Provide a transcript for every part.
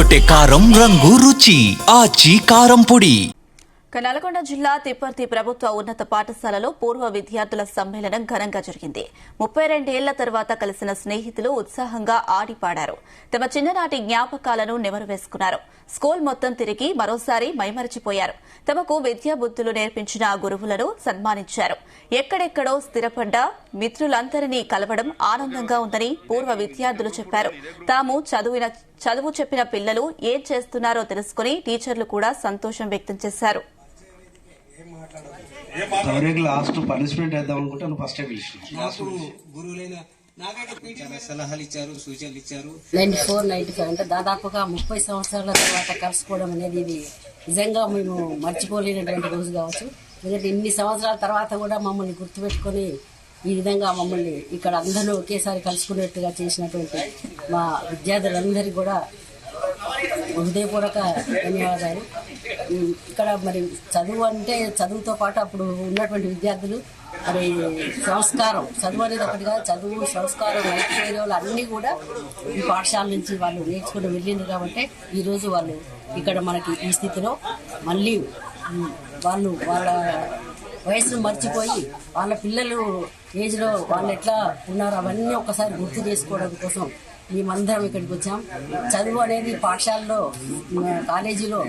ఎర్రగొట్టే కారం రంగు రుచి ఆచి కారం పొడి. నల్గొండ జిల్లా తిప్పర్తి ప్రభుత్వ ఉన్నత పాఠశాలలో పూర్వ విద్యార్థుల సమ్మేళనం ఘనంగా జరిగింది. 32 ఏళ్ల తర్వాత కలిసిన స్నేహితులు ఉత్సాహంగా ఆడిపాడారు. తమ చిన్ననాటి జ్ఞాపకాలను నెమరువేసుకున్నారు. స్కూల్ మొత్తం తిరిగి మరోసారి మైమరచిపోయారు. తమకు విద్యా బుద్ధులు నేర్పించిన గురువులను సన్మానించారు. ఎక్కడెక్కడో స్థిరపడ్డ మిత్రులందరినీ కలవడం ఆనందంగా ఉందని పూర్వ విద్యార్థులు చెప్పారు. తాము చదువు చెప్పిన పిల్లలు ఏం చేస్తున్నారో తెలుసుకుని టీచర్లు కూడా సంతోషం వ్యక్తం చేశారు. లాస్ట్ పనిష్మెంట్ వేద్దాం అనుకుంటే ఫస్ట్ సలహాలు ఇచ్చారు, సూచనలు ఇచ్చారు. 94, 95 అంటే దాదాపుగా 30 సంవత్సరాల తర్వాత కలుసుకోవడం అనేది ఇది నిజంగా మేము మర్చిపోలేనటువంటి రోజు కావచ్చు. ఎందుకంటే ఇన్ని సంవత్సరాల తర్వాత కూడా మమ్మల్ని గుర్తుపెట్టుకొని ఈ విధంగా మమ్మల్ని ఇక్కడ అందరూ ఒకేసారి కలుసుకునేట్టుగా చేసినటువంటి మా విద్యార్థులందరికీ కూడా హృదయపూర్వక ధన్యవాదాలు. ఇక్కడ మరి చదువు అంటే చదువుతో పాటు అప్పుడు ఉన్నటువంటి విద్యార్థులు మరి సంస్కారం, చదువు అనేది ఒకటిగా చదువు, సంస్కారం, నైతిక విలువలు అన్నీ కూడా ఈ పాఠశాల నుంచి వాళ్ళు నేర్చుకుని వెళ్ళింది కాబట్టి ఈరోజు వాళ్ళు ఇక్కడ మనకి ఈ స్థితిలో మళ్ళీ వాళ్ళు వాళ్ళ వయసును మర్చిపోయి వాళ్ళ పిల్లలు ఏజ్లో వాళ్ళు ఎట్లా ఉన్నారో అవన్నీ ఒకసారి గుర్తు చేసుకోవడం కోసం మేమందరం ఇక్కడికి వచ్చాం. చదువు అనేది పాఠశాలలో, కాలేజీలో,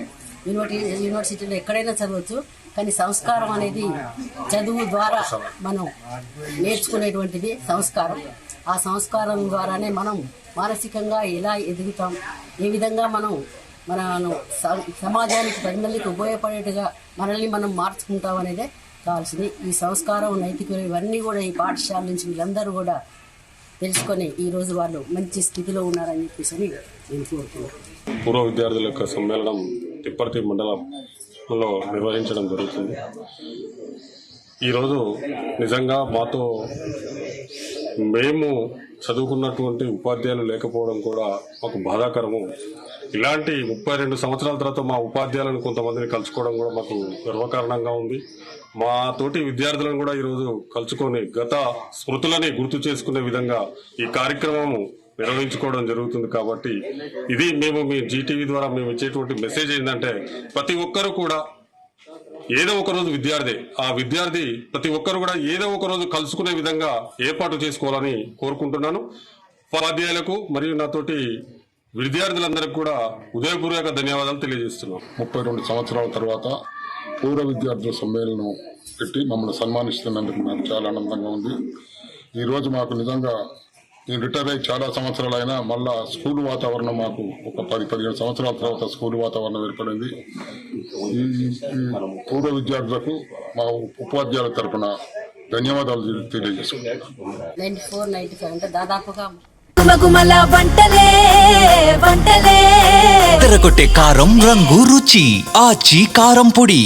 యూనివర్సిటీలో ఎక్కడైనా చదవచ్చు. కానీ సంస్కారం అనేది చదువు ద్వారా మనం నేర్చుకునేటువంటిది సంస్కారం. ఆ సంస్కారం ద్వారానే మనం మానసికంగా ఎలా ఎదుగుతాం, ఏ విధంగా మనం సమాజానికి ప్రజలకి ఉపయోగపడేట్టుగా మనల్ని మనం మార్చుకుంటాం అనేదే కావాల్సింది. ఈ సంస్కారం, నైతికత ఇవన్నీ కూడా ఈ పాఠశాల నుంచి వీళ్ళందరూ కూడా తెలుసుకొని ఈ రోజు వాళ్ళు మంచి స్థితిలో ఉన్నారని చెప్పేసి నేను కోరుతున్నాను. పూర్వ విద్యార్థుల యొక్క సమ్మేళనం తిప్పర్తి మండలంలో నిర్వహించడం జరుగుతుంది. ఈరోజు నిజంగా మాతో మేము చదువుకున్నటువంటి ఉపాధ్యాయులు లేకపోవడం కూడా మాకు బాధాకరము. ఇలాంటి 32 సంవత్సరాల తర్వాత మా ఉపాధ్యాయులను కొంతమందిని కలుసుకోవడం కూడా మాకు గర్వకారణంగా ఉంది. మా తోటి విద్యార్థులను కూడా ఈరోజు కలుసుకొని గత స్మృతులని గుర్తు చేసుకునే విధంగా ఈ కార్యక్రమం నిర్వహించుకోవడం జరుగుతుంది. కాబట్టి ఇది మేము మీ జీటీవీ ద్వారా మేము ఇచ్చేటువంటి మెసేజ్ ఏంటంటే ప్రతి ఒక్కరూ కూడా ఏదో ఒక రోజు ఆ విద్యార్థి ప్రతి ఒక్కరు కూడా ఏదో ఒక రోజు కలుసుకునే విధంగా ఏర్పాటు చేసుకోవాలని కోరుకుంటున్నాను. ఉపాధ్యాయులకు మరియు నాతోటి విద్యార్థులందరికీ కూడా హృదయపూర్వక ధన్యవాదాలు తెలియజేస్తున్నాం. 32 సంవత్సరాల తర్వాత పూర్వ విద్యార్థుల సమ్మేళనం పెట్టి మమ్మల్ని సన్మానిస్తున్నందుకు నాకు చాలా ఆనందంగా ఉంది. ఈరోజు మాకు నిజంగా నేను రిటైర్ అయ్యి చాలా సంవత్సరాలు అయినా మళ్ళా స్కూల్ వాతావరణం మాకు ఒక 10-15 సంవత్సరాల తర్వాత స్కూల్ వాతావరణం ఏర్పడింది. ఈ పూర్వ విద్యార్థులకు మా ఉపాధ్యాయుల తరఫున ధన్యవాదాలు తెలియజేసుకుంటున్నాను. 94, 95 అంటే దాదాపుగా ఎర్రగొట్టే కారం రంగు రుచి ఆచి కారం పొడి.